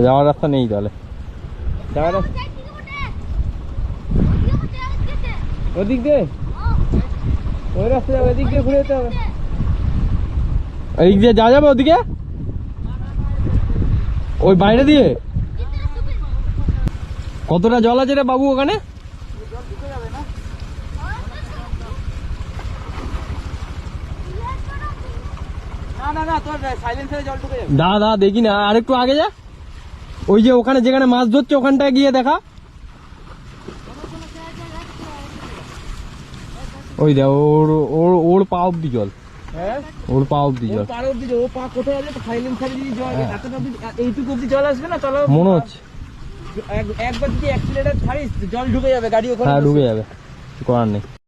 যাওয়ার রাস্তা নেই তাহলে। যাওয়ার রাস্তা ওদিক দিয়ে, ওই রাস্তা যাবে, ওদিক দিয়ে ঘুরে যেতে হবে। এদিক দিয়ে যাওয়া যাবে ওদিকে, ওই বাইরে দিয়ে? কতটা জল আছে রে বাবু ওখানে? দাদা দেখি না, আর একটু আগে যা, ওই যে ওখানে যেখানে মাছ ধরছে ওখানটায় গিয়ে দেখা। ওই দেখ ওর ওর ওর পা অব্দি জল, ওর পা অব্দি জল। ও পা কোথায় আছে? সাইলেন্স সাইড যদি জল এইটুকু অব্দি জল আসবে না, চলো মনে হচ্ছে একবার যদি অ্যাক্সিলারেটর ছাড়িস জল ঢুকে যাবে গাড়ি ওখানে। হ্যাঁ ঢুকে যাবে, করার নেই।